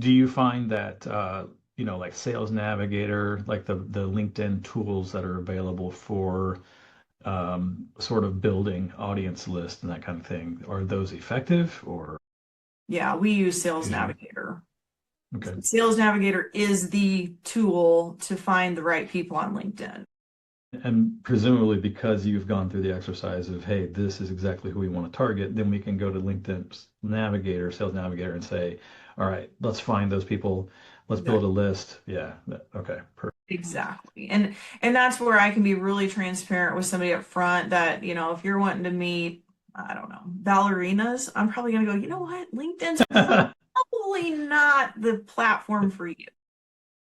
Do you find that like Sales Navigator, like the LinkedIn tools that are available for sort of building audience lists and that kind of thing, are those effective or Yeah, we use Sales usually? Navigator. Okay. Sales Navigator is the tool to find the right people on LinkedIn. And presumably because you've gone through the exercise of, hey, this is exactly who we want to target, then we can go to LinkedIn Navigator, Sales Navigator, and say, all right, let's find those people. Let's build a Exactly. list. Yeah. Okay. Perfect. Exactly. And that's where I can be really transparent with somebody up front that, if you're wanting to meet, I don't know, ballerinas, I'm probably gonna go, you know what? LinkedIn's probably not the platform for you.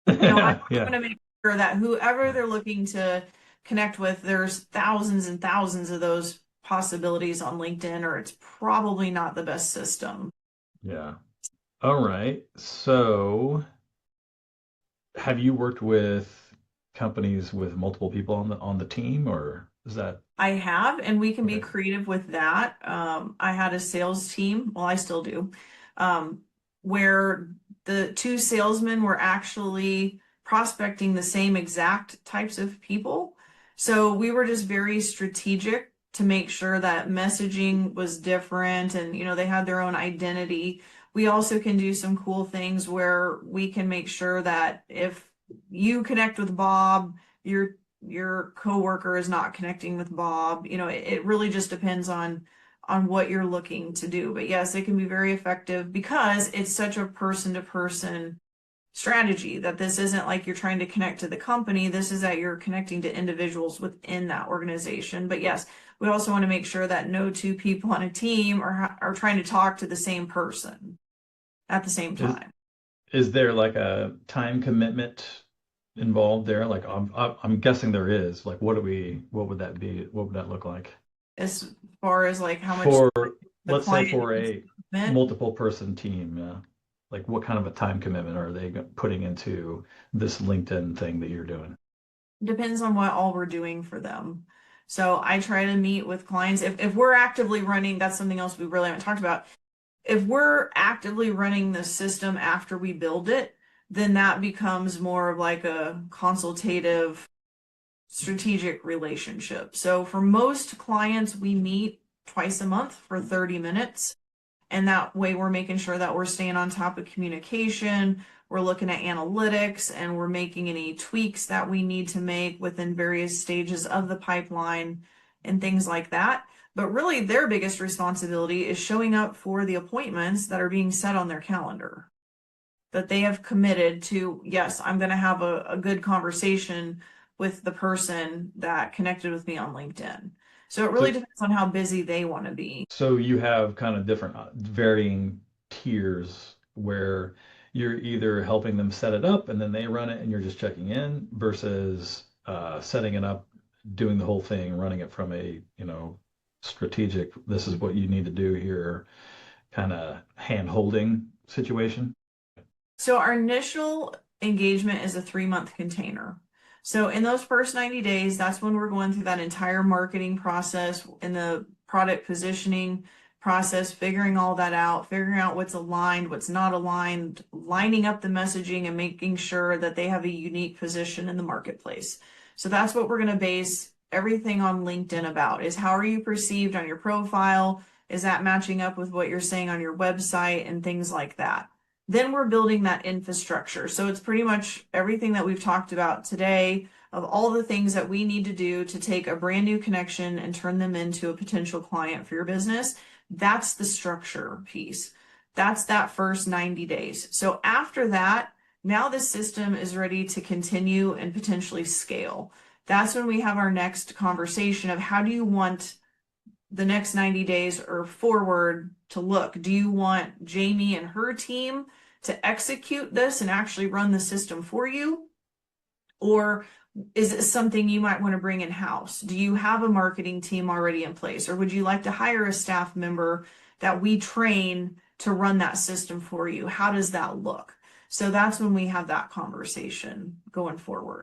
I want Yeah. to make sure that whoever they're looking to connect with, there's thousands and thousands of those possibilities on LinkedIn, or it's probably not the best system. Yeah. All right. So have you worked with companies with multiple people on the team, or is that I have, and we can be okay? creative with that. I had a sales team, well, I still do, where the two salesmen were actually prospecting the same exact types of people. So we were just very strategic to make sure that messaging was different and, they had their own identity. We also can do some cool things where we can make sure that if you connect with Bob, your coworker is not connecting with Bob. It really just depends on what you're looking to do. But yes, it can be very effective because it's such a person to person strategy that this isn't like you're trying to connect to the company. This is that you're connecting to individuals within that organization. But yes, we also want to make sure that no two people on a team are trying to talk to the same person at the same Is time. is there like a time commitment involved there? Like I'm guessing there is. Like what would that be? What would that look like? As far as like how much For the let's say client for needs to a commit. multiple person team, like what kind of a time commitment are they putting into this LinkedIn thing that you're doing? Depends on what all we're doing for them. So I try to meet with clients. If we're actively running, that's something else we really haven't talked about. If we're actively running the system after we build it, then that becomes more of like a consultative, strategic relationship. So for most clients, we meet twice a month for 30 minutes. And that way we're making sure that we're staying on top of communication, we're looking at analytics, and we're making any tweaks that we need to make within various stages of the pipeline and things like that. But really, their biggest responsibility is showing up for the appointments that are being set on their calendar. That they have committed to, yes, I'm going to have a good conversation with the person that connected with me on LinkedIn. So it really So depends on how busy they want to be. so you have kind of different varying tiers where you're either helping them set it up and then they run it and you're just checking in versus setting it up, doing the whole thing, running it from a, strategic, this is what you need to do here, kind of hand holding situation. So our initial engagement is a 3-month container. So in those first 90 days, that's when we're going through that entire marketing process and the product positioning process, figuring all that out, figuring out what's aligned, what's not aligned, lining up the messaging and making sure that they have a unique position in the marketplace. So that's what we're going to base everything on LinkedIn about is how are you perceived on your profile? Is that matching up with what you're saying on your website and things like that? Then we're building that infrastructure. So it's pretty much everything that we've talked about today of all the things that we need to do to take a brand new connection and turn them into a potential client for your business. That's the structure piece. That's that first 90 days. So after that, now the system is ready to continue and potentially scale. That's when we have our next conversation of how do you want the next 90 days or forward to look? Do you want Jamie and her team to execute this and actually run the system for you? Or is it something you might want to bring in house? Do you have a marketing team already in place? Or would you like to hire a staff member that we train to run that system for you? How does that look? So that's when we have that conversation going forward.